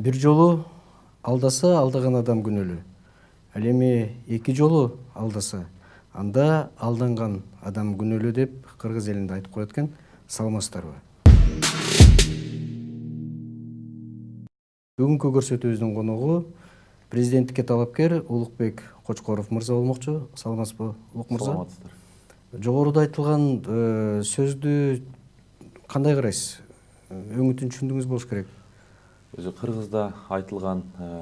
Бир жолу алдаса алдаган адам күнөөлүү. Ал эми эки жолу алдаса анда алданган адам күнөөлүү деп кыргыз элинде айтып коет экен. Саламатсыздарбы? Бүгүнкү көрсөтүүбүздүн коногу президенттикке талапкер Улукбек Кочкоров мырза болмокчу. Саламатсызбы, Улук мырза? Саламатсыздар. Жогоруда айтылган сөздү кандай карайсыз? Өңүтүн түшүндүңүз болуш керек. Өзү кыргызда айтылган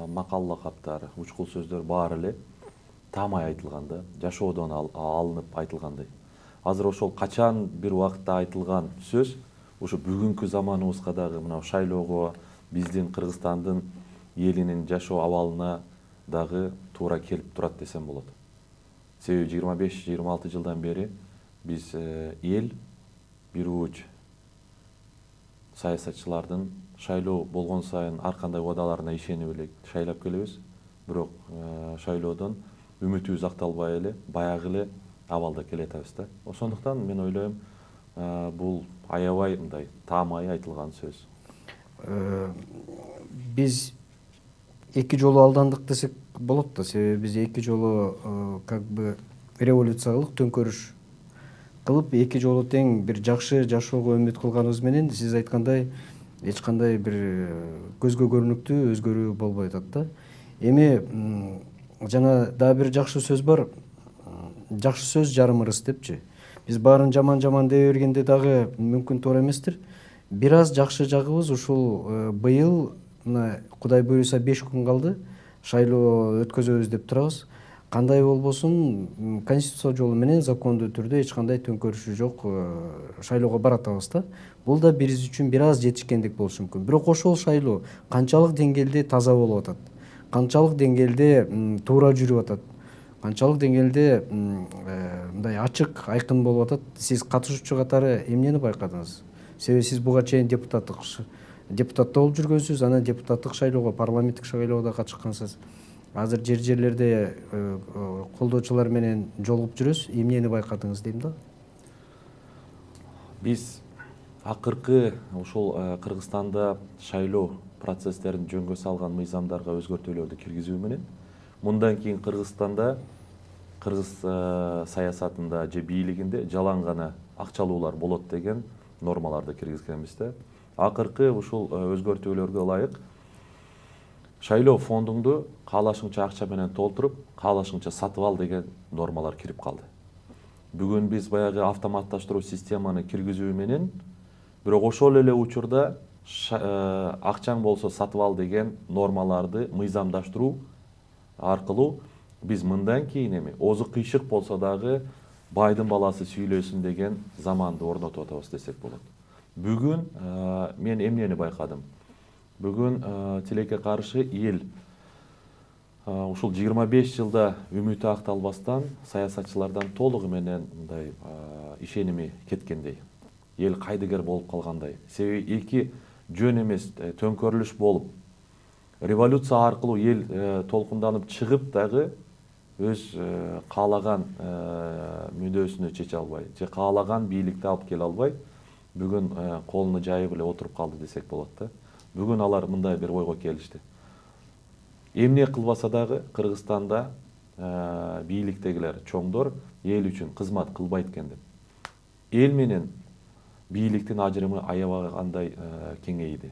макал лакаптар, учкул сөздөр баары эле таамай айтылган да, жашоодон алынып айтылгандай. Азыр ошол качан бир убакытта айтылган сөз ушу бүгүнкү заманыбызга дагы мына шайлоого, биздин Кыргызстандын элинин жашоо абалына дагы туура келип турат десем болот. Себеби 25-26 жылдан бери биз эл бир уч саясатчылардын шайлоо болгон сайын ар кандай убадаларына ишенип эле шайлап келебиз. Бирок шайлоодон үмүтүбүз акталбай эле баягы эле абалда келатабыз да. Ошондуктан мен ойлойм, бул аябай мындай таамай айтылган сөз. Биз эки жолу алдандык десек болот да, себеби биз эки жолу как бы революция кылып, төңкөрүш кылып, эки жолу тең бир жакшы жашоого үмүт кылганыбыз менен сиз айткандай эч кандай бир көзгө көрүнүктүү өзгөрүү болбой атат да. Эми жана дагы бир жакшы сөз бар. Жакшы сөз жарым ырыс депчи. Биз баарын жаман дей бергенде дагы мүмкүн туура эместир. Бир аз жакшы жагыбыз ушул быйыл мына Кудай буюрса 5 күн калды. Шайлоо өткөзөбүз деп турабыз. Кандай болбосун конституция жолу менен закондуу түрдө эч кандай төңкөрүшү жок шайлоого баратабыз да. Бул да биз үчүн бир аз жетишкендик болушу мүмкүн. Бирок ошол шайлоо канчалык деңгээлде таза болуп атат? Канчалык деңгээлде туура жүрүп атат? Канчалык деңгээлде мындай ачык, айкын болуп атат? Сиз катышуучу катары эмнени байкадыңыз? Себеби сиз буга чейин депутатта болуп жүргөнсүз, анан депутаттык шайлоого, парламенттик шайлоого катышкансыз. Азыр жерлерде колдоочулар менен жолугуп жүрөсүз. Эмнени байкадыңыз дейм да? Биз акыркы ушул Кыргызстанда шайлоо процесстерин жөнгө салган мыйзамдарга өзгөртүүлөрдү киргизүү менен мындан кийин Кыргызстанда, кыргыз саясатында же бийлигинде жалаң гана акчалуулар болот деген нормаларды киргизгенбиз да. Акыркы ушул өзгөртүүлөргө ылайык шайлоо фондуңду каалашыңча акча менен толтуруп, каалашыңча сатып ал деген нормалар кирип калды. Бүгүн биз баягы автоматташтыруу системаны киргизүү менен, бирок ошол эле учурда акчаң болсо сатып ал деген нормаларды мыйзамдаштыруу аркылуу биз мындан кийин эми оозу кыйшык болсо дагы байдын баласы сүйлөсүн деген заманды орнотуп атабыз десек болот. Бүгүн мен эмнени байкадым? Бүгүн тилекке каршы эл ушул 25 жылда үмүтү акталбастан саясатчылардан толугу менен мындай ишеними кеткендей. Эл кайдыгер болуп калгандай. Себеби эки жөн эмес төңкөрүлүш болуп, революция аркылуу эл толкунданып чыгып дагы өз каалаган мүндөсүнө чече албай, же каалаган бийликти алып келе албай, бүгүн колуну жайып эле отуруп калды десек болот да. Бүгүн алар мындай бир ойго келишти. Эмне кылбаса дагы Кыргызстанда бийликтегилер чоңдор эл үчүн кызмат кылбайт экен деп. Эл менен бийликтин ажырымы аябагандай кеңейди.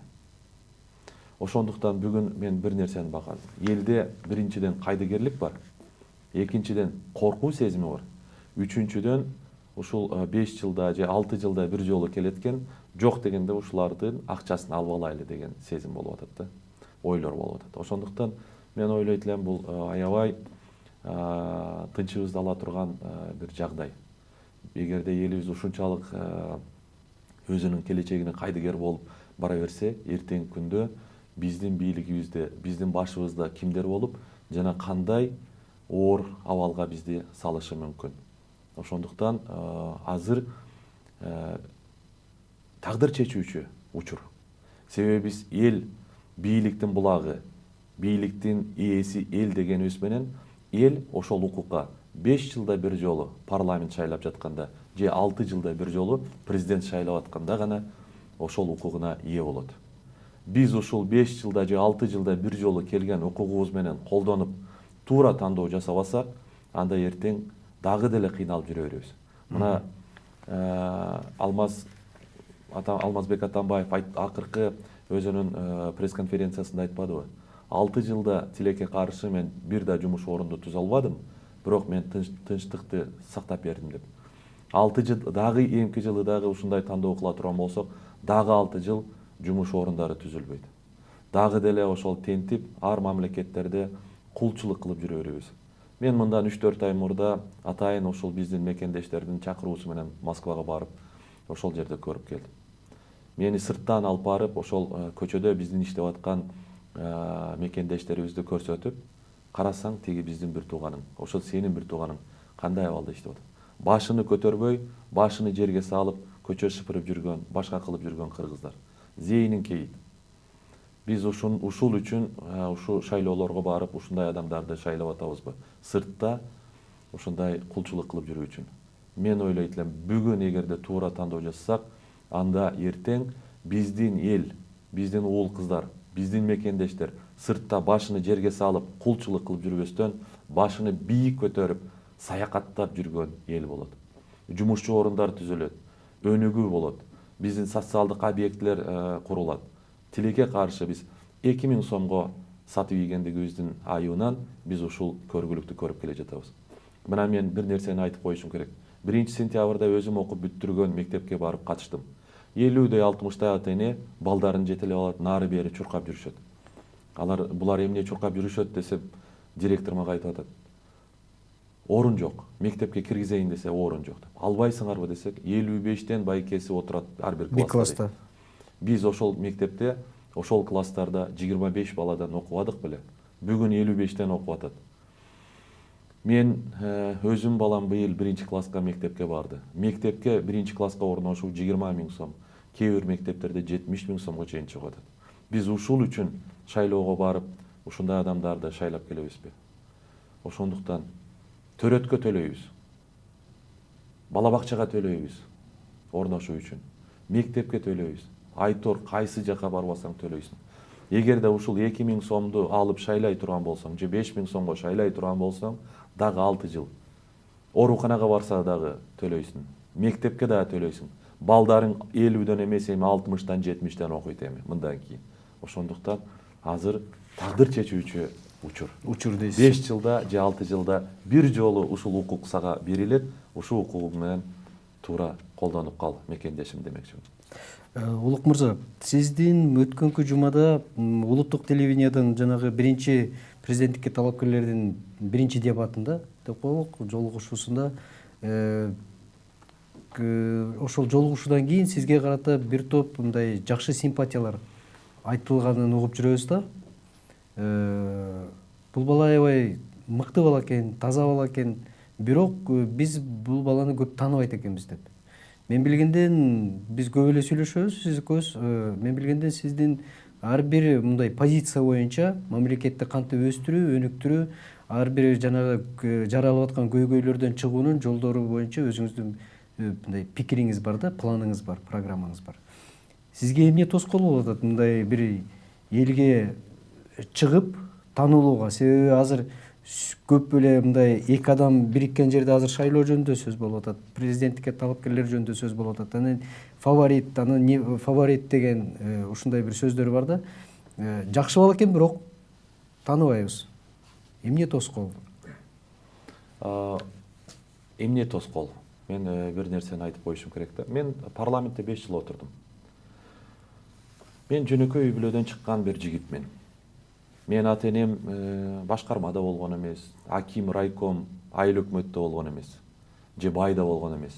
Ошондуктан бүгүн мен бир нерсени байкадым. Элде биринчиден кайдыгерлик бар, экинчиден коркуу сезими бар, үчүнчүдөн ушул 5 жылда же 6 жылда бир жолу келеткен жок дегенде ушулардын акчасын алып алайлы деген сезим болуп атат да, ойлор болуп атат. Ошондуктан мен ойлойт элем бул аябай тынчыбызды ала турган бир жагдай. Эгерде элибиз ушунчалык өзүнүн келечегине кайдыгер болуп бара берсе, эртеңки күндө биздин бийлигибизде, биздин башыбызда кимдер болуп жана кандай оор абалга бизди салышы мүмкүн. Ошондуктан азыр тагдыр чечүүчү учур. Себеби биз эл бийликтин булагы, бийликтин ээси эл дегенибиз менен эл ошол укукка 5 жылда бир жолу парламент шайлап жатканда же 6 жылда бир жолу президент шайлап атканда гана ошол укугуна ээ болот. биз ушул 5 жылда же 6 жылда бир жолу келген укугубуз менен колдонуп туура тандоо жасабасак, анда эртең дагы деле кыйналып жүрө беребиз. Мына Алмазбек Атамбаев акыркы өзүнүн пресс-конференциясында айтпадыбы? 6 жылда тилекке каршы мен бир да жумуш орунду түзө албадым, бирок мен тынчтыкты сактап бердим деп. 6 жыл дагы эмки жылы дагы ушундай тандоо кыла турган болсок, дагы 6 жыл жумуш орундары түзүлбөйт. Дагы деле ошол тентип ар мамлекеттерде кулчулук кылып жүрө беребиз. Мен мындан 3-4 ай мурда атайын ошол биздин мекендештердин чакыруусу менен Москвага барып, ошол жерде көрүп келдим. Мени сырттан алып барып, ошол көчөдө биздин иштеп аткан мекендештерибизди көрсөтүп, карасаң тиги биздин бир тууганың, ошол сенин бир тууганың кандай абалда иштеп атат. Башыны көтөрбөй, башыны жерге салып, көчө шыпырып жүргөн, башка кылып жүргөн кыргыздар. Зээнин кейит. Биз ушул үчүн ушу шайлоолорго барып, ушундай адамдарды шайлап атабызбы? Сыртта ушундай кулчулук кылып жүрүү үчүн. Мен ойлойт элем, бүгүн эгерде туура тандоо жасасак, анда эртең биздин эл, биздин уул кыздар, биздин мекендештер сыртта башыны жерге салып, кулчулук кылып жүрбөстөн, башыны бийик көтөрүп, саякаттап жүргөн эл болот. Жумушчу орундар түзүлөт, өнүгүү болот, биздин социалдык объектилер курулат. Тилекке каршы биз 2000 сомго сатып ийгендигибиздин айыбынан биз ушул көргүлүктү көрүп келе жатабыз. Мына мен бир нерсени айтып коюшум керек. 1 сентябрда өзүм окуп бүттүргөн мектепке барып катыштым. 50-дөй 60-дай ата эне балдарын жетелеп алат, нары бери чуркап жүрүшөт. Булар эмне чуркап жүрүшөт десе, директор мага айтып атат. Орун жок. Мектепке киргизейин десе орун жок деп. Албайсыңарбы десек, 55тен байкеси отурат ар бир класста. Биз ошол мектепте, ошол класстарда 25 баладан окубадык беле. Бүгүн 55тен окуп атат. Мен өзүм балам быйыл 1-класска мектепке барды. Мектепке 1-класска орношуу 20 000 сом. Кээ бир мектептерде 70 000 сомго чейин чыгып атат. Биз ушул үчүн шайлоого барып, ушундай адамдарды шайлап келебизби? Ошондуктан төрөткө төлөйбүз. Бала бакчага төлөйбүз. Орношуу үчүн. Мектепке төлөйбүз. Айтор кайсы жака барбасаң төлөйсүң. Эгерде ушул 2000 сомду алып шайлай турган болсоң, же 5000 сомго шайлай турган болсоң, дагы 6 жыл. Ооруканага барса дагы төлөйсүң. Мектепке дагы төлөйсүң. Балдарың 50дөн эмес, эми 60-дан 70-тен окуйт эми мындан кийин. Ошондуктан азыр тагдыр чечүүчү учур дейсиз. 5 жылда же 6 жылда бир жолу ушул укук сага берилет. Ушул укугу менен туура колдонуп кал мекендешим демекчимин. Улук мырза, сиздин өткөнкү жумада улуттук телевидениядан жанагы биринчи президенттикке талапкерлердин биринчи дебатында деп коелук, жолугушуусунда ошол жолугушуудан кийин сизге карата бир топ мындай жакшы симпатиялар айтылганын угуп жүрөбүз да. Бул бала аябай мыкты бала экен, таза бала экен, бирок биз бул баланы көп тааныбайт экенбиз деп. Мен билгенден биз көп эле сүйлөшөбүз, сиз экөөбүз. Мен билгенден сиздин ар бир мындай позиция боюнча мамлекетти кантип өстүрүү, өнүктүрүү, ар бир жанагы жаралып аткан көйгөйлөрдөн чыгуунун жолдору боюнча өзүңүздүн мындай пикириңиз бар да, планыңыз бар, программаңыз бар. Сизге эмне тоскоол болуп атат мындай бир элге чыгып таануулууга? Себеби азыр көп эле мындай эки адам бириккен жерде азыр шайлоо жөнүндө сөз болуп атат, президенттикке талапкерлер жөнүндө сөз болуп атат. Анан фаворит деген ушундай бир сөздөр бар да. Жакшы бала экен, бирок тааныбайбыз. Эмне тоскоол? Эмне тоскоол? Мен бир нерсени айтып коюшум керек да. Мен парламентте 5 жыл отурдум. Мен жөнөкөй үй бүлөдөн чыккан бир жигитмин. Мен ата энем башкармада болгон эмес, аким, райком, айыл өкмөттө болгон эмес, же байда болгон эмес.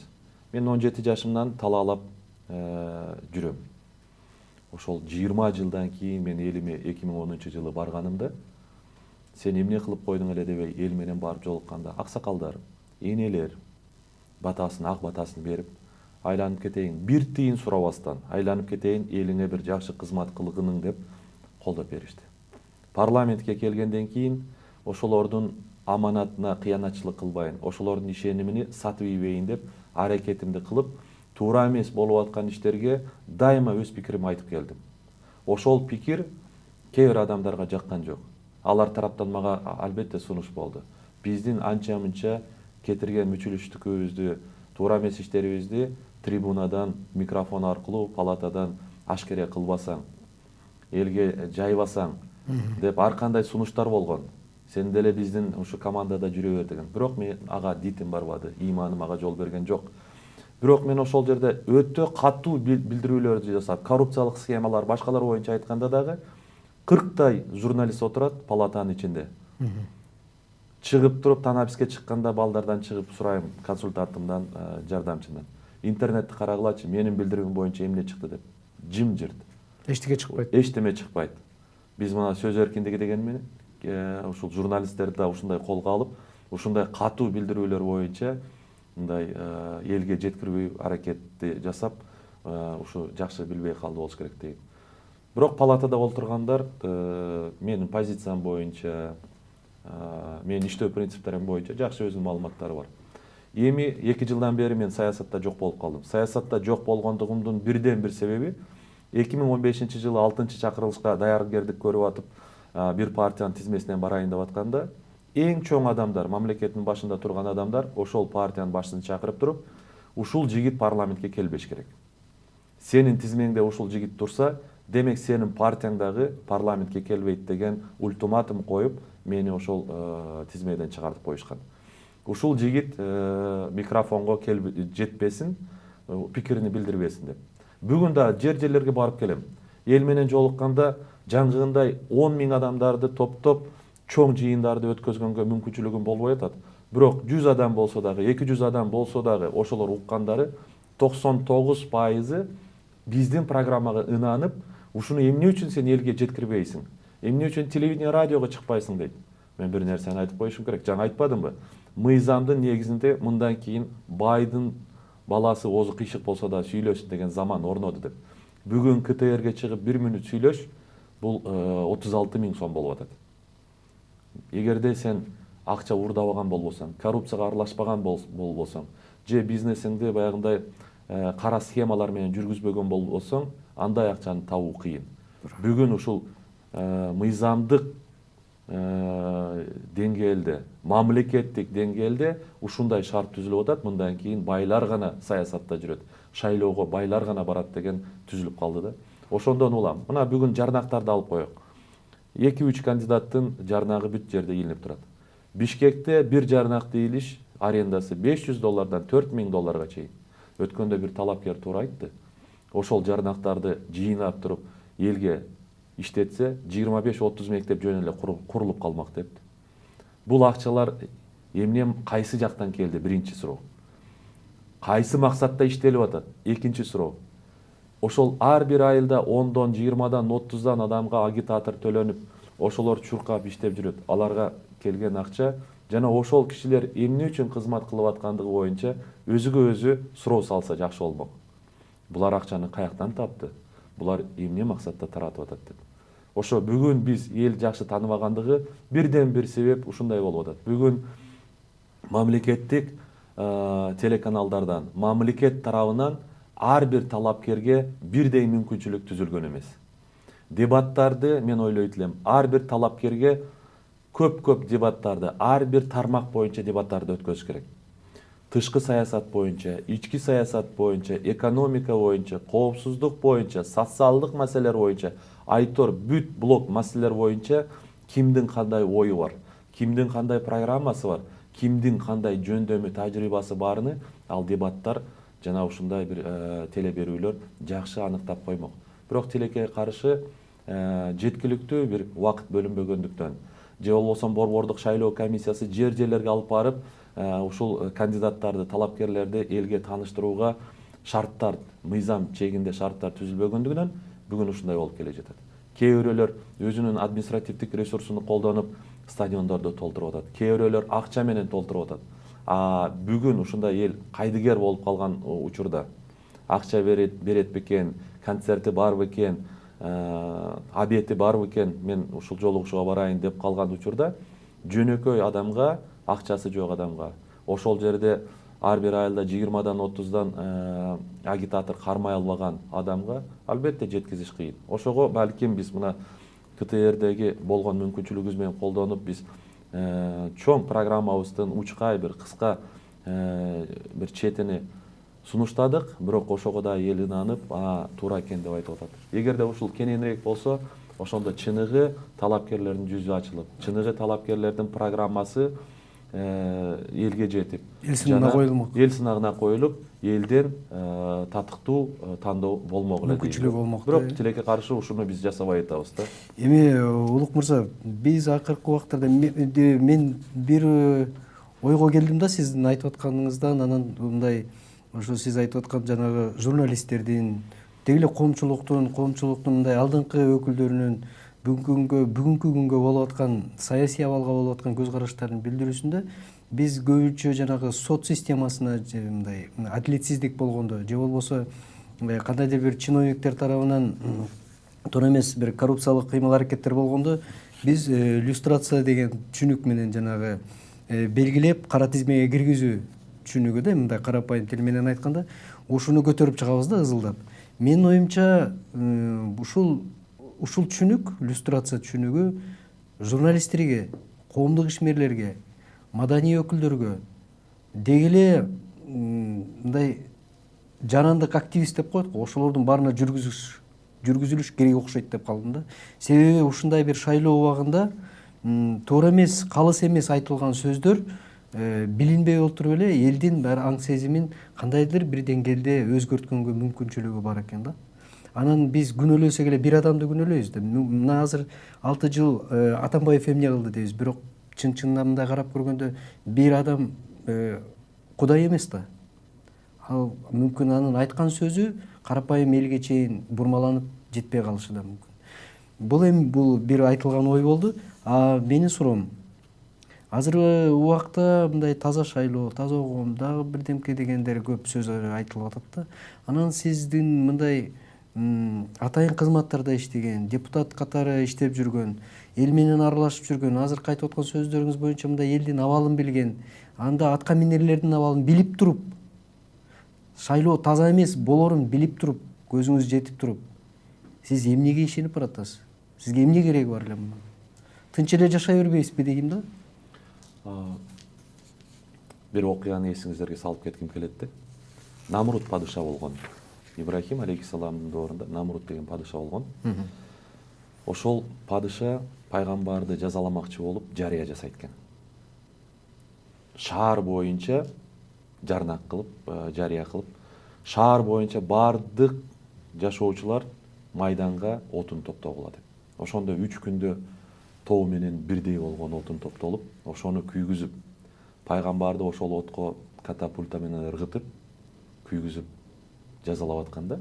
Мен 17 жашымдан талаалап жүрөм. Ошол 20 жылдан кийин мен элиме 2010-жылы барганымда, сен эмне кылып койдуң эле дебей эл менен барып жолукканда, аксакалдар, энелер ак батасын берип, айланып кетейин, бир тыйын сурабастан, айланып кетейин, элиңе бир жакшы кызмат кылгының деп колдоп беришти. Парламентке келгенден кийин ошолордун аманатына кыянатчылык кылбайын, ошолордун ишенимини сатып ийбейин деп аракетимди кылып, туура эмес болуп аткан иштерге дайыма өз пикиримди айтып келдим. ошол пикир кээ бир адамдарга жаккан жок. Алар тараптан мага албетте сунуш болду. Биздин анча мынча кетирген мүчүлүштүкүбүздү, туура эмес иштерибизди трибунадан, микрофон аркылуу, палатадан ашкере кылбасаң, элге жайбасаң деп ар кандай сунуштар болгон. Сен деле биздин ушу командада жүрө бер деген. Бирок мен ага дитим барбады, иманым ага жол берген жок. Бирок мен ошол жерде өтө катуу билдирүүлөрдү жасап, коррупциялык схемалар, башкалар боюнча айтканда дагы 40 журналист отурат палатанын ичинде. Чыгып туруп, танаписке чыкканда балдардан чыгып сурайм, консультантымдан, жардамчымдан. Интернетти карагылачы, менин билдирүүм боюнча эмне чыкты деп. Жымжырт. Эчтеке чыкпайт. Эчтеме чыкпайт. Биз мына сөз эркиндиги деген менен ушул журналисттерди да ушундай колго алып, ушундай катуу билдирүүлөр боюнча мындай элге жеткирүү аракетти жасап, ушу жакшы билбей калды болуш керек дейм. Бирок палатада олтургандар менин позициям боюнча, менин иштөө принциптерим боюнча жакшы өзүнүн маалыматтары бар. Эми 2 жылдан бери мен саясатта жок болуп калдым. Саясатта жок болгондугумдун бирден бир себеби 2015-жылы 6-чакырылышка даяргердик көрүп атып, бир партиянын тизмесинен барайын деп атканда, эң чоң адамдар, мамлекеттин башында турган адамдар ошол партиянын башчысын чакырып туруп, ушул жигит парламентке келбеш керек. Сенин тизмеңде ушул жигит турса, демек сенин партияң дагы парламентке келбейт деген ультиматум коюп, мени ошол тизмеден чыгартып коюшкан. Ушул жигит микрофонго жетпесин, пикирини билдирбесин деп. Бүгүн да жерлерге барып келем. Эл менен жолукканда жаңгындай 10 000 адамдарды топтоп чоң жыйындарды өткөзгөнгө мүмкүнчүлүгүм болбой атат. Бирок 100 адам болсо дагы, 200 адам болсо дагы ошолор уккандары 99% биздин программага ынанып, ушуну эмне үчүн сен элге жеткирбейсиң? Эмне үчүн телевидение, радиого чыкпайсың дейт. Мен бир нерсени айтып коюшум керек. Жаңа айтпадымбы? Мыйзамдын негизинде мындан кийин байдын баласы оозу кыйшык болсо да сүйлөсүн деген заман орноду деп. Бүгүн КТРге чыгып 1 мүнөт сүйлөш, бул 36 000 сом болуп атат. Эгерде сен акча уурдабаган болбосоң, коррупцияга аралашпаган болбосоң, же бизнесиңди баягындай кара схемалар менен жүргүзбөгөн болбосоң, андай акчаны табуу кыйын. Бүгүн ушул мыйзамдык деңгээлде, мамлекеттик деңгээлде ушундай шарт түзүлүп атат. Мындан кийин байлар гана саясатта жүрөт, шайлоого байлар гана барат деген түзүлүп калды да. Ошондон улам, мына бүгүн жарнактарды алып коелук. 2-3 кандидаттын жарнагы бүт жерде илинип турат. Бишкекте бир жарнак дейилиш арендасы $500 $4 000 чейин. Өткөндө бир талапкер туура айтты. Ошол жарнактарды жыйнап туруп элге иштетсе 25-30 мектеп жөн эле курулуп калмак депти. Бул акчалар эмне, кайсы жактан келди? Биринчи суроо. Кайсы максатта иштелип атат? Экинчи суроо. Ошол ар бир айылда 10-дан, 20-дан, 30-дан адамга агитатор төлөнүп, ошолор чуркап иштеп жүрөт. Аларга келген акча жана ошол кишилер эмне үчүн кызмат кылып аткандыгы боюнча өзүгө өзү суроо салса жакшы болмок. Булар акчаны каяктан тапты? Булар эмне максатта таратып атат деп. Ошо бүгүн биз эл жакшы тааныбагандыгы бирден бир себеп ушундай болуп атат. Бүгүн мамлекеттик телеканалдардан, мамлекет тарабынан ар бир талапкерге бирдей мүмкүнчүлүк түзүлгөн эмес. Дебаттарды мен ойлойт элем, ар бир талапкерге көп дебаттарды, ар бир тармак боюнча дебаттарды өткөзүш керек. Тышкы саясат боюнча, ички саясат боюнча, экономика боюнча, коопсуздук боюнча, социалдык маселелер боюнча, айтор бүт блок маселелер боюнча кимдин кандай ою бар, кимдин кандай программасы бар, кимдин кандай жөндөмү, тажрыйбасы барыны ал дебаттар жана ушундай бир теле берүүлөр жакшы аныктап коймок. Бирок тилекке каршы жеткиликтүү бир убакыт бөлүнбөгөндүктөн, же болбосо борбордук шайлоо комиссиясы жерлерге алып барып, ушул кандидаттарды, талапкерлерди элге тааныштырууга шарттар, мыйзам чегинде шарттар түзүлбөгөндүгүнөн бүгүн ушундай болуп келе жатат. Кээ бирөөлөр өзүнүн административдик ресурсун колдонуп стадиондорду толтуруп атат. Кээ бирөөлөр акча менен толтуруп атат. Бүгүн ушундай эл кайдыгер болуп калган учурда акча берет бекен, концерти бар бекен, обети бар бекен, мен ушул жолугушууга барайын деп калган учурда жөнөкөй адамга, акчасы жок адамга ошол жерде ар бир айылда 20-дан 30-дан агитатор кармай албаган адамга албетте жеткизиш кыйын. Ошого балким биз мына КТРдеги болгон мүмкүнчүлүгүбүз менен колдонуп биз чоң программабыздын учкай бир кыска бир четини сунуштадык, бирок ошого да эл ынанып, туура экен деп айтып атат. Эгерде ушул кененирээк болсо, ошондо чыныгы талапкерлердин жүзү ачылып, чыныгы талапкерлердин программасы элге жетип, эл сынагына коюлмок. Эл сынагына коюлуп, элден татыктуу тандоо болмок эле. Мүмкүнчүлүгү болмок. Бирок тилекке каршы ушуну биз жасабай атабыз да. Эми Улук мырза, биз акыркы убактарда мен бир ойго келдим да сиздин айтып атканыңыздан, анан мындай ошо сиз айтып аткан жанагы журналисттердин, деги эле коомчулуктун мындай алдыңкы өкүлдөрүнүн бүгүнкү күнгө болуп аткан саясий абалга болуп аткан көз караштарын билдирүүсүндө биз көбүнчө жанагы сот системасына мындай адилетсиздик болгондо же болбосо кандайдыр бир чиновниктер тарабынан туура эмес бир коррупциялык кыймыл аракеттер болгондо биз люстрация деген түшүнүк менен жанагы белгилеп кара тизмеге киргизүү түшүнүгү да, мындай карапайым тил менен айтканда ушуну көтөрүп чыгабыз да ызылдап. Менин оюмча ушул түшүнүк, люстрация түшүнүгү журналисттерге, коомдук ишмерлерге, маданий өкүлдөргө, деги эле мындай жарандык активист деп коет го, ошолордун баарына жүргүзүлүш керек окшойт деп калдым да. Себеби ушундай бир шайлоо убагында туура эмес, калыс эмес айтылган сөздөр билинбей отуруп эле элдин баары аң сезимин кандайдыр бир деңгээлде өзгөрткөнгө мүмкүнчүлүгү бар экен да. Анан биз күнөөлөсөк эле бир адамды күнөөлөйбүз да. Мына азыр 6 жыл Атамбаев эмне кылды дейбиз, бирок чын-чынында мындай карап көргөндө бир адам кудай эмес да. Ал мүмкүн анын айткан сөзү карапайым элге чейин бурмаланып жетпей калышы да мүмкүн. Бул бир айтылган ой болду. Менин суроом, азыркы убакта мындай таза шайлоо, таза угум, дагы бирдемке дегендер көп сөз айтылып атат да. Анан сиздин мындай атайын кызматтарда иштеген, депутат катары иштеп жүргөн, эл менен аралашып жүргөн, азыркы айтып аткан сөздөрүңүз боюнча мындай элдин абалын билген, анда атка минерлердин абалын билип туруп, шайлоо таза эмес болорун билип туруп, көзүңүз жетип туруп, сиз эмнеге ишенип баратасыз? Сизге эмне кереги бар эле мунун? Тынч эле жашай бербейсизби дейм да? Бир окуяны эсиңиздерге салып кетким келет да. Намруд падыша болгон. Ибрахим алейхиссаламдын доорунда Намруд деген падыша болгон. Ошол падыша пайгамбарды жазаламакчы болуп жарыя жасайт экен. Шаар боюнча жарнак кылып, жарыя кылып, шаар боюнча бардык жашоочулар майданга отун топтогула деп. Ошондо 3 күндө тоо менен бирдей болгон отун топтолуп, ошону күйгүзүп, пайгамбарды ошол отко катапульта менен ыргытып, күйгүзүп жазалап атканда,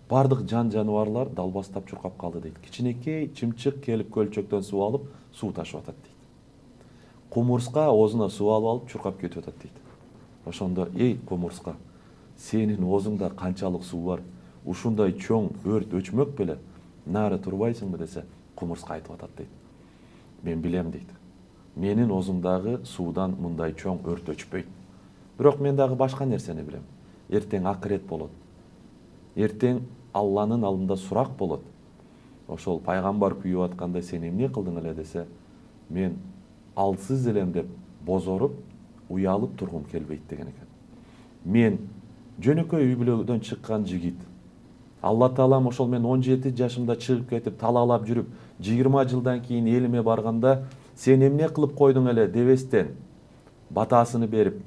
бардык жаныбарлар далбастап чуркап калды дейт. Кичинекей чымчык келип көлчөктөн суу алып, суу ташып атат дейт. Кумурска оозуна суу алып чуркап кетип атат дейт. Ошондо эй кумурска, сенин оозуңда канчалык суу бар? Ушундай чоң өрт өчмөк беле нары турбайсыңбы десе, кумурска айтып атат дейт. Мен билем дейт. Менин оозумдагы суудан мындай чоң өрт өчпөйт. Бирок мен дагы башка нерсени билем. Эртең акырет болот. Эртең Алланын алдында сурак болот. Ошол пайгамбар күйүп атканда сен эмне кылдың эле десе, мен алсыз элем деп бозоруп, уялып тургум келбейт деген экен. Мен жөнөкөй үй бүлөдөн чыккан жигит. Алла Таалам ошол мен 17 жашымда чыгып кетип талаалап жүрүп, 20 жылдан кийин элиме барганда сен эмне кылып койдуң эле дебестен батаасыны берип,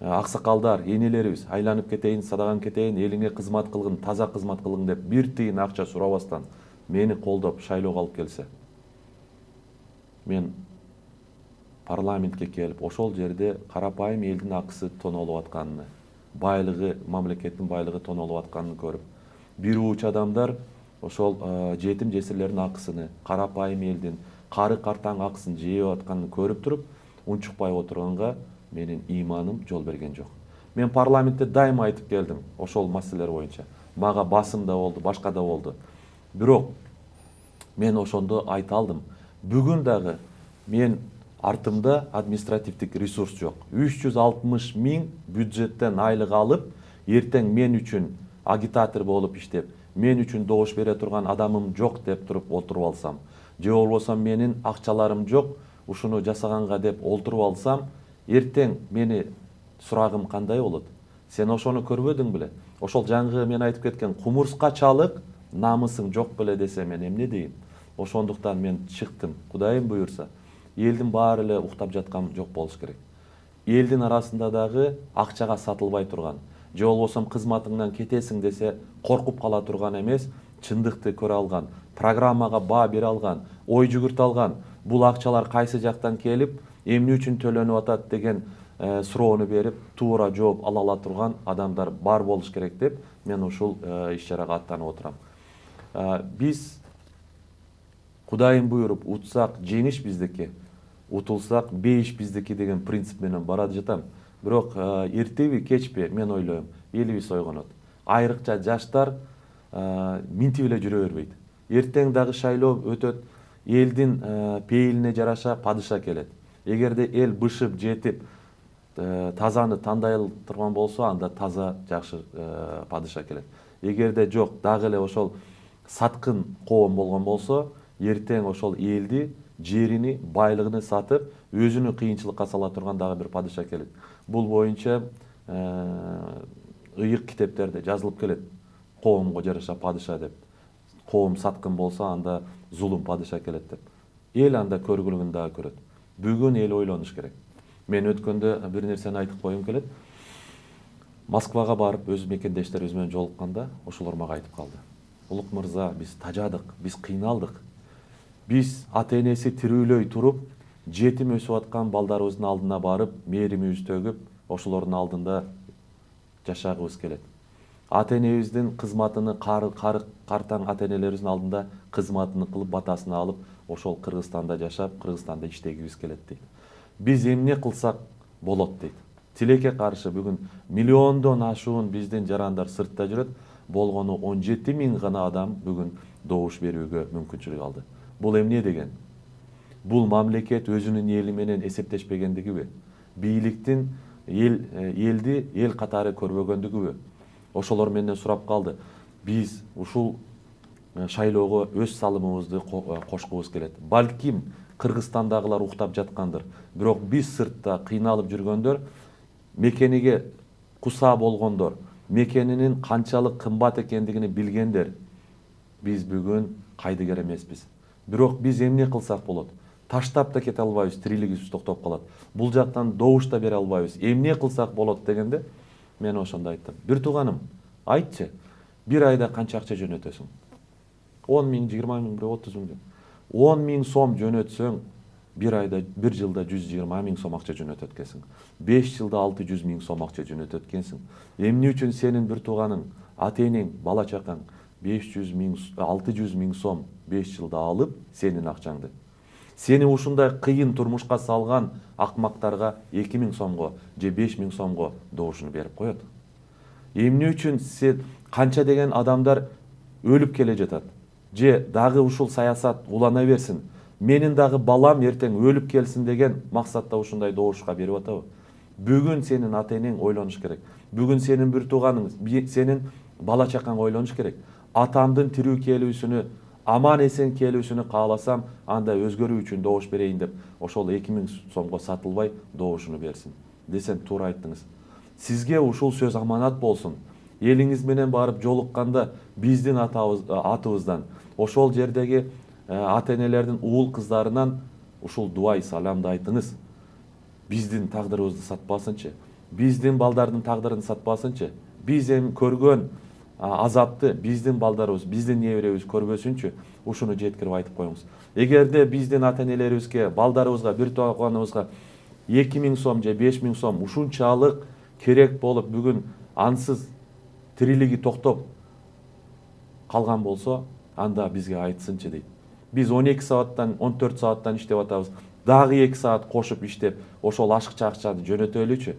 аксакалдар, энелерибиз айланып кетейин, садаган кетейин, элиңе кызмат кылгын, таза кызмат кылгын деп бир тыйын акча сурабастан мени колдоп шайлоого алып келсе, мен парламентке келип, ошол жерде карапайым элдин акысы тонолуп атканын, байлыгы, мамлекеттин байлыгы тонолуп атканын көрүп, бир ууч адамдар ошол жетим жесирлердин акысыны, карапайым элдин, кары картаң акысын жеп атканын көрүп туруп, унчукпай отурганга менин иманым жол берген жок. Мен парламентте дайыма айтып келдим ошол маселелер боюнча. Мага басым да болду, башка да болду. Бирок мен ошондо айта алдым. Бүгүн дагы мен артымда административдик ресурс жок. 360 миң бюджеттен айлык алып, эртең мен үчүн агитатор болуп иштеп, мен үчүн добуш бере турган адамым жок деп туруп отуруп алсам, же болбосо менин акчаларым жок, ушуну жасаганга деп олтуруп алсам, эртең мени сурагым кандай болот? Сен ошону көрбөдүң беле? Ошол жаңгы мен айтып кеткен кумурскачалык намысың жок беле десе мен эмне дейм? Ошондуктан мен чыктым. Кудайым буюрса, элдин баары эле уктап жаткан жок болуш керек. Элдин арасында дагы акчага сатылбай турган, же болбосо кызматыңдан кетесиң десе коркуп кала турган эмес, чындыкты көрө алган, программага баа бере алган, ой жүгүртө алган, бул акчалар кайсы жактан келип, эмне үчүн төлөнүп атат деген суроону берип, туура жооп ала турган адамдар бар болуш керек деп мен ушул иш чарага аттанып отурам. Биз Кудайым буйруп утсак жеңиш биздики, утулсак бейиш биздики деген принцип менен бара жатам. Бирок эртеби кечпи мен ойлойм, элибиз ойгонот. Айрыкча жаштар минтип эле жүрө бербейт. Эртең дагы шайлоо өтөт, элдин пейилине жараша падыша келет. Эгерде эл бышып жетип тазаны тандай турган болсо, анда таза жакшы падыша келет. Эгерде жок, дагы эле ошол саткын коом болгон болсо, эртең ошол элди, жерини, байлыгын сатып, өзүнү кыйынчылыкка сала турган дагы бир падыша келет. Бул боюнча ыйык китептерде жазылып келет. Коомго жараша падыша деп. Коом саткын болсо, анда зулум падыша келет деп. Эл анда көргүлүгүн дагы көрөт. Бүгүн эл ойлонуш керек. Мен өткөндө бир нерсени айтып коюм келет. Москвага барып, өз мекендештерибиз менен жолукканда, ошолор мага айтып калды. Улук мырза, биз тажадык, биз кыйналдык. Биз ата энеси тирүүлөй туруп, жетим өсүп аткан балдарыбыздын алдына барып, мээримибизди төгүп, ошолордун алдында жашагыбыз келет. Ата энебиздин кызматыны картаң ата энелерибиздин алдында кызматыны кылып, батасын алып, ошол Кыргызстанда жашап, Кыргызстанда иштегибиз келет дейт. Биз эмне кылсак болот дейт. Тилекке каршы бүгүн миллиондон ашуун биздин жарандар сыртта жүрөт, болгону 17 миң гана адам бүгүн добуш берүүгө мүмкүнчүлүк алды. Бул эмне деген? Бул мамлекет өзүнүн эли менен эсептешпегендигиби? Бийликтин элди эл катары көрбөгөндүгүбү? Ошолор менден сурап калды. Биз ушул шайлоого өз салымыбызды кошкубуз келет. Балким Кыргызстандагылар уктап жаткандыр. Бирок биз сыртта кыйналып жүргөндөр, мекениге куса болгондор, мекенинин канчалык кымбат экендигини билгендер, биз бүгүн кайдыгер эмеспиз. Бирок биз эмне кылсак болот? Таштап да кете албайбыз, тирилигибиз токтоп калат. Бул жактан добуш да бере албайбыз. Эмне кылсак болот дегенде, мен ошондо айттым. Бир тууганым, айтчы, бир айда канча акча жөнөтөсүң? 10 миң, 20 миң, 30 миң. 10 миң сом жөнөтсөң, бир айда, бир жылда 120 миң сом акча жөнөтөт экенсиң. 5 жылда 600 миң сом акча жөнөтөт экенсиң. Эмне үчүн сенин бир тууганың, ата энең, бала чакаң 500 миң, 600 миң сом 5 жылда алып сенин акчаңды? Сени ушундай кыйын турмушка салган акмактарга 2 миң сомго же 5 миң сомго добушун берип коет. Эмне үчүн сен канча деген адамдар өлүп келе жатат? Же дагы ушул саясат улана берсин, менин дагы балам эртең өлүп келсин деген максатта ушундай добушка берип атабы? Бүгүн сенин ата энең ойлонуш керек. Бүгүн сенин бир тууганың, сенин бала чакаң ойлонуш керек. Атамдын тирүү келүүсүнү, аман эсен келүүсүнү кааласам, анда өзгөрүү үчүн добуш берейин деп, ошол 2 миң сомго сатылбай добушуну берсин. Десем туура айттыңыз. Сизге ушул сөз аманат болсун. Элиңиз менен барып жолукканда биздин атыбыздан, ошол жердеги ата энелердин уул кыздарынан ушул дубай саламды айтыңыз. Биздин тагдырыбызды сатпасынчы, биздин балдардын тагдырын сатпасынчы, биз эми көргөн азапты биздин балдарыбыз, биздин неберебиз көрбөсүнчү, ушуну жеткирип айтып коюңуз. Эгерде биздин ата энелерибизге, балдарыбызга, бир тууганыбызга 2 миң сом же 5 миң сом ушунчалык керек болуп, бүгүн ансыз тирилиги токтоп калган болсо, анда бизге айтсынчы дейт. Биз 12 сааттан, 14 сааттан иштеп атабыз. Дагы 2 саат кошуп иштеп, ошол ашыкча акчаны жөнөтөлүчү,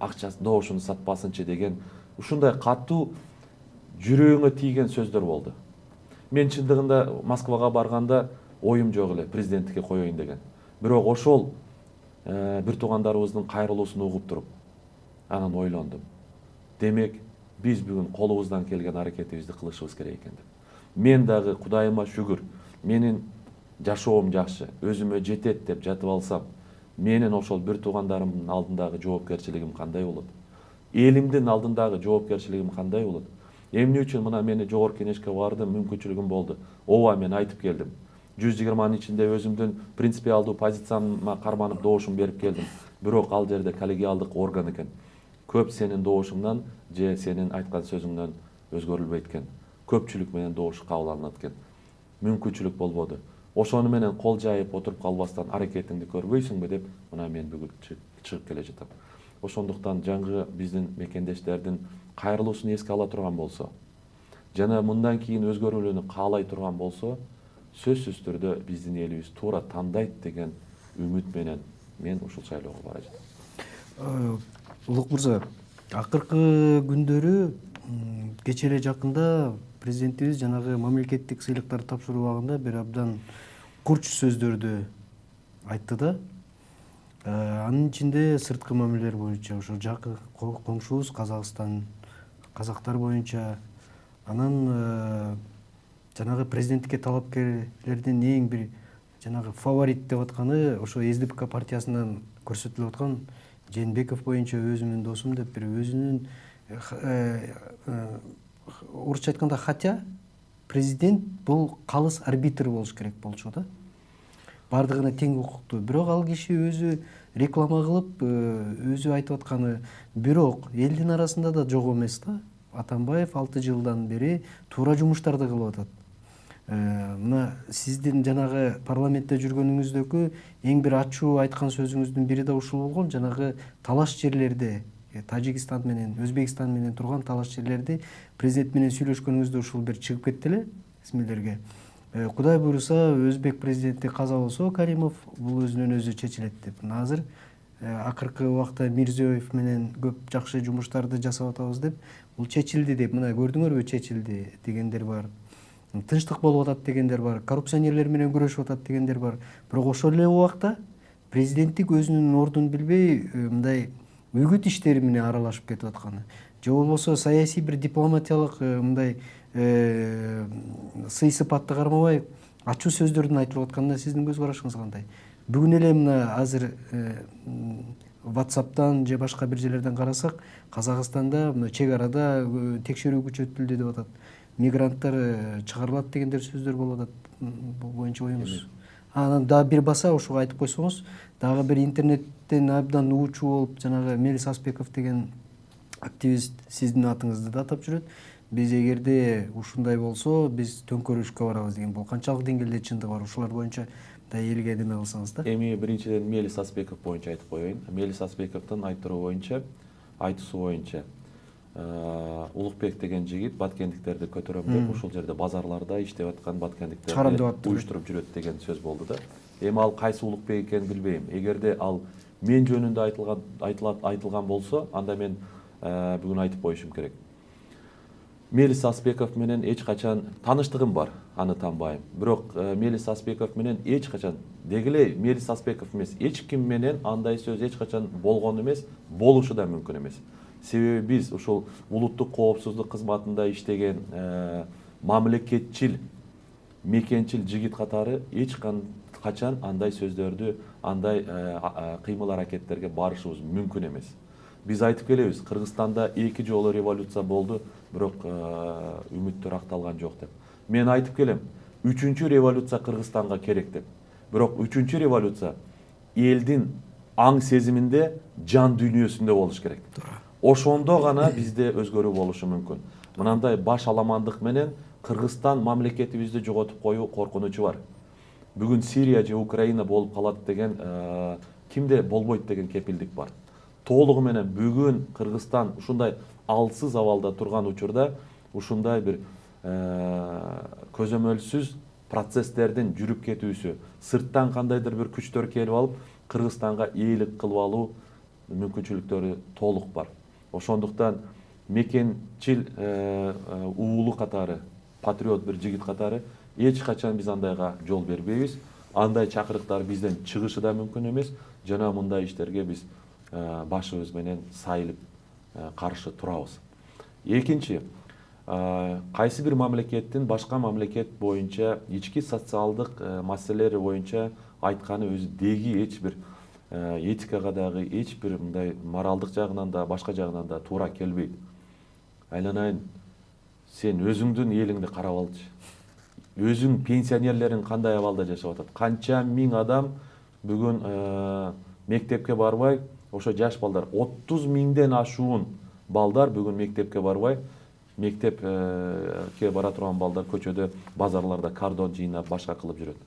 акчасы добушуну сатпасынчы деген ушундай катуу жүрөгүңө тийген сөздөр болду. Мен чындыгында Москвага барганда оюм жок эле президенттикке коеюн деген. Бирок ошол бир туугандарыбыздын кайрылуусун угуп туруп анан ойлондум. Демек биз бүгүн колубуздан келген аракетибизди кылышыбыз керек экен деп. Мен дагы Кудайыма шүгүр, менин жашоом жакшы, өзүмө жетет деп жатып алсам, менин ошол бир туугандарымдын алдындагы жоопкерчилигим кандай болот? Элимдин алдындагы жоопкерчилигим кандай болот? Эмне үчүн мына мени жогорку кеңешке бардым, мүмкүнчүлүгүм болду. Ооба, мен айтып келдим. 120 ичинде өзүмдүн принципиалдуу позицияма карманып добушум берип келдим. Бирок ал жерде коллегиалдык орган экен. Көп сенин добушуңдан же сенин айткан сөзүңдөн өзгөрүлбөйт экен. Көпчүлүк менен добуш кабыл алынат экен. Мүмкүнчүлүк болбоду. Ошону менен кол жайып отуруп калбастан аракетиңди көрбөйсүңбү деп мына мен бүгүн чыгып келе жатам. Ошондуктан жаңы биздин мекендештердин кайрылуусун эске ала турган болсо жана мындан кийин өзгөрүүлөрүнү каалай турган болсо, сөзсүз түрдө биздин элибиз туура тандайт деген үмүт менен мен ушул шайлоого бара жатам. Улук мырза, акыркы күндөрү кечээ эле жакында президентибиз жанагы мамлекеттик сыйлыктарды тапшыруу убагында бир абдан курч сөздөрдү айтты да. Анын ичинде сырткы мамилелер боюнча ошо жакын коңшубуз Казакстан, казактар боюнча, анан жанагы президенттикке талапкерлердин эң бир жанагы фаворит деп атканы ошо СДПК партиясынан көрсөтүлүп аткан Жээнбеков боюнча өзүмдүн досум деп бир өзүнүн орусча айтканда, хотя президент бул калыс арбитр болуш керек болчу да. Бардыгына тең укуктуу. Бирок ал киши өзү реклама кылып, өзү айтып атканы, бирок элдин арасында да жок эмес да. Атамбаев 6 жылдан бери туура жумуштарды кылып атат. Мына сиздин жанагы парламентте жүргөнүңүздөгү эң бир ачуу айткан сөзүңүздүн бири да ушул болгон, жанагы талаш жерлерде, Тажикстан менен, Өзбекстан менен турган талаш жерлерди президент менен сүйлөшкөнүңүздө ушул бир чыгып кетти эле эсмелерге. Кудай буйруса, Өзбек президенти каза болсо, Каримов, бул өзүнөн өзү чечилет деп. Азыр акыркы убакта Мирзиёев менен көп жакшы жумуштарды жасап атабыз деп, бул чечилди деп, мына көрдүңөрбү, чечилди дегендер бар. Тынчтык болуп атат дегендер бар, коррупционерлер менен күрөшүп атат дегендер бар. Бирок ошол эле убакта президенттик өзүнүн ордун билбей, мындай үгүт иштери менен аралашып кетип атканы, же болбосо саясий бир дипломатиялык мындай сый сыпатты кармабай ачуу сөздөрдүн айтылып атканына сиздин көз карашыңыз кандай? Бүгүн эле мына азыр WhatsApp'тан же башка бир жерлерден карасак, Казакстанда мына чек арада текшерүү күчөтүлдү деп атат. Мигранттар чыгарылат дегендер сөздөр болуп атат. Бул боюнча оюңуз? Анан дагы бир баса ошого айтып койсоңуз, дагы бир интернеттен абдан уучу болуп, жанагы Мелис Аспеков деген активист сиздин атыңызды да атап жүрөт. Биз эгерде ушундай болсо, биз төңкөрүшкө барабыз деген. Бул канчалык деңгээлде чындыгы бар? Ушулар боюнча да элге эметме кылсаңыз да. Эми биринчиден Мелис Аспеков боюнча айтып коеюн. Мелис Аспековдун айтуусу боюнча, Улукбек деген жигит баткендиктерди көтөрөм деп ушул жерде базарларда иштеп аткан баткендиктерди уюштуруп жүрөт деген сөз болду да. Эми ал кайсы Улукбек экенин билбейм. Эгерде ал мен жөнүндө айтылган болсо, анда мен бүгүн айтып коюшум керек. Мелис Аспеков менен эч качан тааныштыгым бар, аны танбайм. Бирок Мелис Аспеков менен эч качан, деги эле Мелис Аспеков эмес, эч ким менен андай сөз эч качан болгон эмес, болушу да мүмкүн эмес. Себеби биз ушул улуттук коопсуздук кызматында иштеген мамлекетчил, мекенчил жигит катары эч качан андай сөздөрдү, андай кыймыл аракеттерге барышыбыз мүмкүн эмес. Биз айтып келебиз, Кыргызстанда 2 жолу революция болду, бирок үмүттөр акталган жок деп. Мен айтып келем, 3-чү революция Кыргызстанга керек деп. Бирок 3-чү революция элдин аң сезиминде, жан дүйнөсүндө болуш керек. Ошондо гана бизде өзгөрүү болушу мүмкүн. Мынандай баш аламандык менен Кыргызстан мамлекетибизди жоготуп коюу коркунучу бар. Бүгүн Сирия же Украина болуп калат деген, кимде болбойт деген кепилдик бар. Толугу менен бүгүн Кыргызстан ушундай алсыз абалда турган учурда ушундай бир көзөмөлсүз процесстердин жүрүп кетүүсү, сырттан кандайдыр бир күчтөр келип алып, Кыргызстанга ээлик кылып алуу мүмкүнчүлүктөрү толук бар. Ошондуктан мекенчил уулу катары, патриот бир жигит катары эч качан биз андайга жол бербейбиз. андай чакырыктар бизден чыгышы да мүмкүн эмес. Жана мындай иштерге биз башыбыз менен сайылып каршы турабыз. Экинчи, кайсы бир мамлекеттин башка мамлекет боюнча ички социалдык маселелери боюнча айтканы өзү деги эч бир этикага дагы эч бир мындай моралдык жагынан да башка жагынан да туура келбейт. Айланайын, сен өзүңдүн элиңди карап алчы. Өзүң пенсионерлерин кандай абалда жашап атат? Канча миң адам бүгүн мектепке барбай, ошо жаш балдар 30 миңден ашуун балдар бүгүн мектепке барбай, мектепке бара турган балдар көчөдө, базарларда кардон жыйнап, башка кылып жүрөт.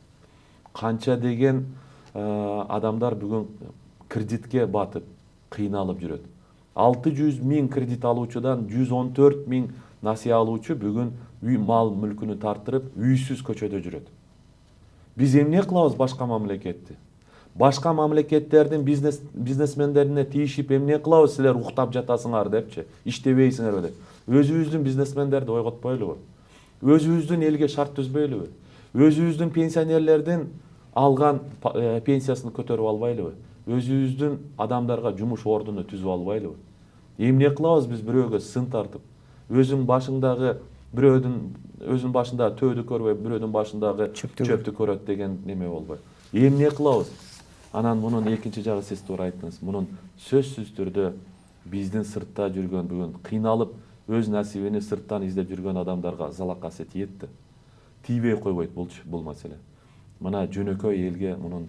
Канча деген адамдар бүгүн кредитке батып, кыйналып жүрөт. 600 миң кредит алуучудан 114 миң насыя алуучу бүгүн үй мал мүлкүнү тартырып, үйсүз көчөдө жүрөт. Биз эмне кылабыз башка мамлекетти? Башка мамлекеттердин бизнесмендерине тийишип эмне кылабыз, силер уктап жатасыңар депчи, иштебейсиңерби деп. Өзүбүздүн бизнесмендерди ойготпойлубу? Өзүбүздүн элге шарт түзбөйлүбү? Өзүбүздүн пенсионерлердин алган пенсиясын көтөрүп албайлыбы? Өзүбүздүн адамдарга жумуш ордуну түзүп албайлыбы? Эмне кылабыз биз бирөөгө сын тартып? Өзүң башыңдагы өзүнүн башындагы төөдү көрбөй, бирөөнүн башындагы чөптү көрөт деген неме болбой. Эмне кылабыз? Анан мунун экинчи жагы сиз туура айттыңыз. Мунун сөзсүз түрдө биздин сыртта жүргөн бүгүн кыйналып, өз насибини сырттан издеп жүргөн адамдарга залакасы тиет да. Тийбей койбойт бул маселе. Мына жөнөкөй элге мунун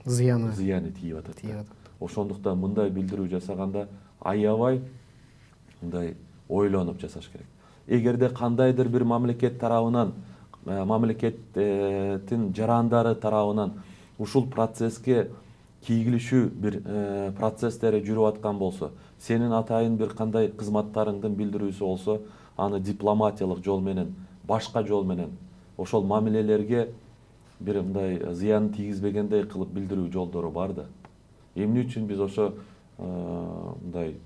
зыяны тийип атат. Ошондуктан мындай билдирүү жасаганда аябай мындай ойлонуп жасаш керек. Эгерде кандайдыр бир мамлекет тарабынан, мамлекеттин жарандары тарабынан ушул процесске кийгилишүү бир процесстери жүрүп аткан болсо, сенин атайын бир кандай кызматтарыңдын билдирүүсү болсо, аны дипломатиялык жол менен, башка жол менен ошол мамилелерге бир мындай зыян тийгизбегендей кылып билдирүү жолдору бар да. Эмне үчүн биз ошо мындай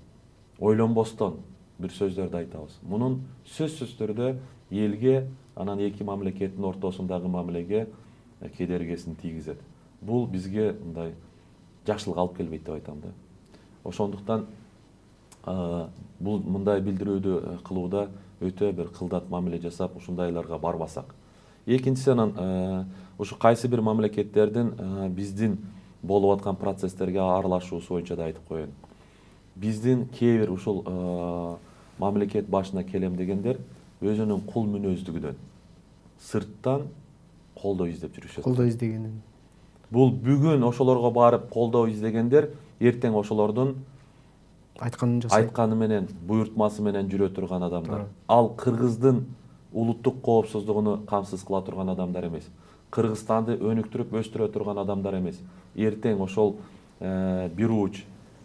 ойлонбостон бир сөздөрдү айтабыз? Мунун сөзсүз түрдө элге, анан эки мамлекеттин ортосундагы мамилеге кедергисин тийгизет. Бул бизге мындай жакшылык алып келбейт деп айтам да. Ошондуктан бул мындай билдирүүдү кылууда өтө бир кылдат мамиле жасап, ушундайларга барбасак. Экинчиси, анан ушу кайсы бир мамлекеттердин биздин болуп аткан процесстерге аралашуусу боюнча да айтып коеюн. Биздин кээ бир ушул мамлекет башына келем дегендер өзүнүн кул мүнөздүгүнөн сырттан колдоо издеп жүрүшөт. Колдоо издегенин. Бул бүгүн ошолорго барып колдоо издегендер эртең ошолордун айтканы менен, буйртмасы менен жүрө турган адамдар. Ал Кыргыздын улуттук коопсуздугуну камсыз кыла турган адамдар эмес. Кыргызстанды өнүктүрүп өстүрө турган адамдар эмес. Эртең ошол бир уч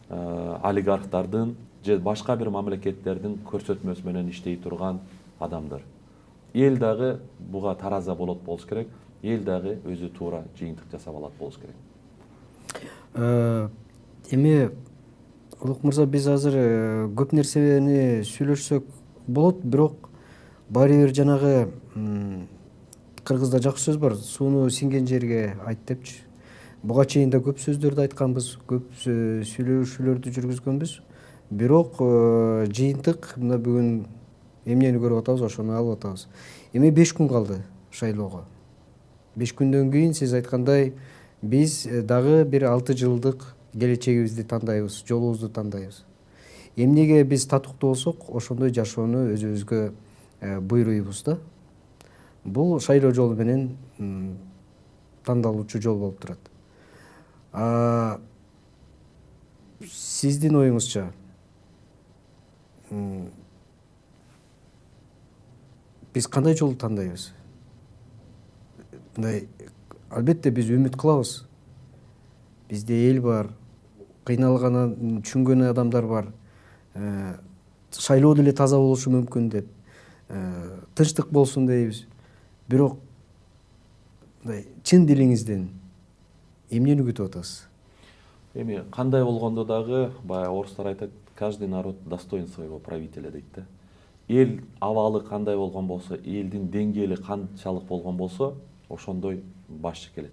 олигархтардын же башка бир мамлекеттердин көрсөтмөсү менен иштей турган адамдар. Эл дагы буга тараза болот болуш керек. Эл дагы өзү туура жыйынтык жасап алат болуш керек. Эми Улук мырза, биз азыр көп нерсени сүйлөшсөк болот, бирок баары бир жанагы Кыргызда жакшы сөз бар, сууну сиңген жерге айт депчи. Буга чейин да көп сөздөрдү айтканбыз, көп сүйлөшүүлөрдү жүргүзгөнбүз. Бирок жыйынтык мына бүгүн эмнени көрүп атабыз, ошону алып атабыз. Эми 5 күн калды шайлоого. 5 күндөн кийин сиз айткандай биз дагы бир 6 жылдык келечегибизди тандайбыз, жолубузду тандайбыз. Эмнеге биз татыктуу болсок, ошондой жашоону өзүбүзгө буйруйбуз да. Бул шайлоо жолу менен тандалуучу жол болуп турат. Сиздин оюңузча биз кандай жолду тандайбыз? Мындай, албетте биз үмүт кылабыз. Бизде эл бар, кыйналганын түшүнгөн адамдар бар. Шайлоо деле таза болушу мүмкүн деп, тынчтык болсун дейбиз. Бирок чын дилиңизден эмнени күтүп атасыз? Эми кандай болгондо дагы, баягы орустар айтат, каждый народ достоин своего правителя дейт да. эл абалы кандай болгон болсо, элдин деңгээли канчалык болгон болсо, ошондой башчы келет.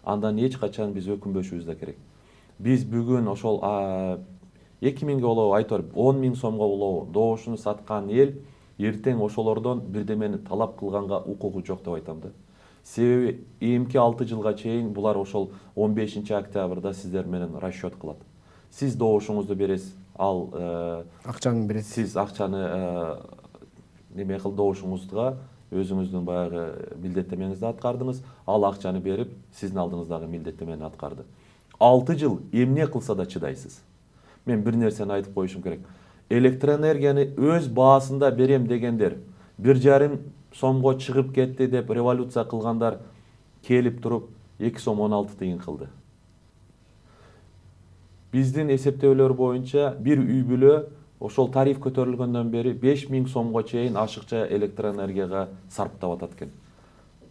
Андан эч качан биз өкүнбөшүбүз да керек. Биз бүгүн ошол 2000 болобу, айтор 10 000 сомго болобу добушуну саткан эл эртең ошолордон бирдемени талап кылганга укугу жок деп айтам да. Себеби эмки 6 жылга чейин булар ошол 15 октябрда сиздер менен расчет кылат. Сиз добушуңузду бересиз, ал акчаны берет. сиз акчаны неме кыл добушуңузга өзүңүздүн баягы милдеттемеңизди аткардыңыз, ал акчаны берип сиздин алдыңыздагы милдеттемени аткарды. 6 жыл эмне кылса да чыдайсыз. Мен бир нерсени айтып коюшум керек. Электроэнергияны өз баасында берем дегендер, 1,5 сомго чыгып кетти деп революция кылгандар келип туруп 2 сом 16 тыйын кылды. Биздин эсептөөлөр боюнча бир үй бүлө ошол тариф көтөрүлгөндөн бери 5000 сомго чейин ашыкча электроэнергияга сарптап атат экен.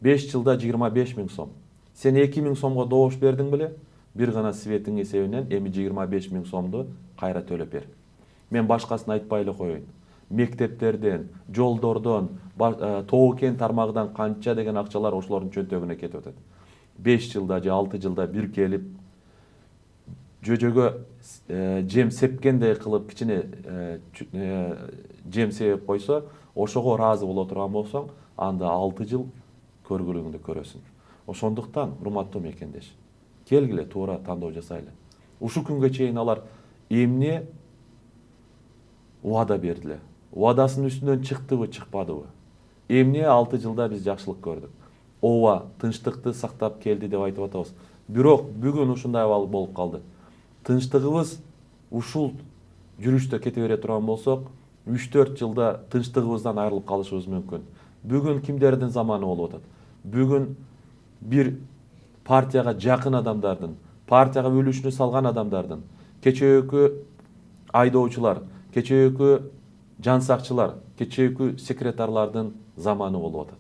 5 жылда 25 000 сом. Сен 2000 сомго добуш бердиң беле? Бир гана светиң эсебинен эми 25 000 сомду кайра төлөп бер. Мен башкасын айтпай эле коеюн. Мектептерден, жолдордон, тоо кен тармагынан канча деген акчалар ошолордун чөнтөгүнө кетип атат. 5 жылда же 6 жылда бир келип жөжөгө жем сепкендей кылып кичине жем сепип койсо, ошого ыраазы боло турган болсоң, анда 6 жыл көргүлүгүңдү көрөсүң. Ошондуктан, урматтуу мекендеш, келгиле туура тандоо жасайлы. Ушул күнгө чейин алар эмне убада бердиле? Убадасынын үстүнөн чыктыбы, чыкпадыбы? Эмне 6 жылда биз жакшылык көрдүк? Ооба, тынчтыкты сактап келди деп айтып атабыз. Бирок бүгүн ушундай болуп калды. Тынчтыгыбыз ушул жүрүштө кете бере турган болсок, 3-4 жылда тынчтыгыбыздан айрылып калышыбыз мүмкүн. Бүгүн кимдердин заманы болуп атат? Бүгүн бир партияга жакын адамдардын, партияга үлүшүнү салган адамдардын, кечээкү айдоочулар, кечээкү жансакчылар, кечээкү секретарлардын заманы болуп атат.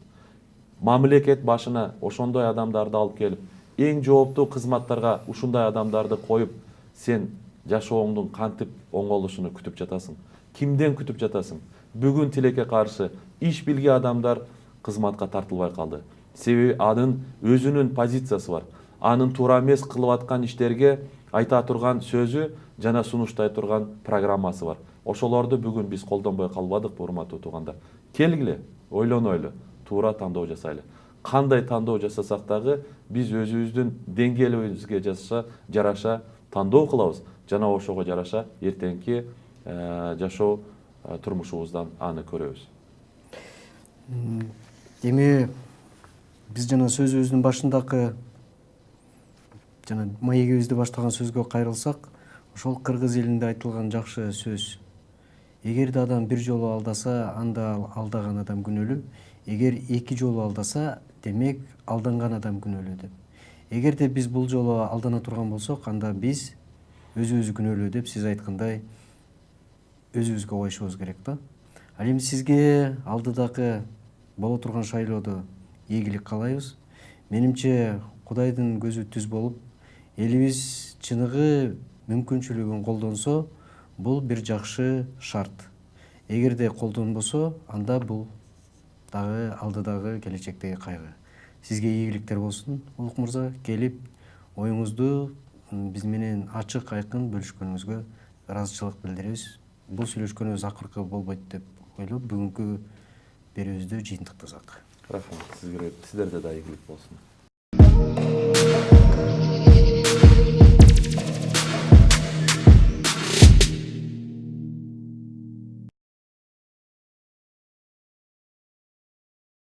Мамлекет башына ошондой адамдарды алып келип, эң жооптуу кызматтарга ушундай адамдарды коюп, сен жашооңдун кантип оңолушуну күтүп жатасың? Кимден күтүп жатасың? Бүгүн тилекке каршы иш билге адамдар кызматка тартылбай калды. Себеби анын өзүнүн позициясы бар. Анын туура эмес кылып аткан иштерге айта турган сөзү жана сунуштай турган программасы бар. Ошолорду бүгүн биз колдонбой калбадыкпы, урматтуу туугандар? Келгиле, ойлонойлу, туура тандоо жасайлы. Кандай тандоо жасасак дагы биз өзүбүздүн деңгээлибизге жараша тандоо кылабыз, жана ошого жараша эртеңки жашоо турмушубуздан аны көрөбүз. Эми биз жана сөзүбүздүн башындагы жана маегибизди баштаган сөзгө кайрылсак, ошол кыргыз элинде айтылган жакшы сөз. Эгерде адам бир жолу алдаса, анда алдаган адам күнөөлүү. Эгер 2 жолу алдаса, демек алданган адам күнөөлүү деп. Эгерде биз бул жолу алдана турган болсок, анда биз өзүбүз күнөөлүү деп сиз айткандай өзүбүзгө коюшубуз керек да. Ал эми сизге алдыдагы боло турган шайлоодо ийгилик каалайбыз. Менимче Кудайдын көзү түз болуп, элибиз чыныгы мүмкүнчүлүгүн колдонсо, бул бир жакшы шарт. Эгерде колдонбосо, анда бул дагы алдыдагы келечектеги кайгы. Сизге ийгиликтер болсун, Улук мырза, келип оюңузду биз менен ачык айкын бөлүшкөнүңүзгө ыраазычылык билдиребиз. Бул сүйлөшкөнүбүз акыркы болбойт деп ойлоп, бүгүнкү берүүбүздү жыйынтыктасак. Рахмат, сиздерде да ийгилик болсун.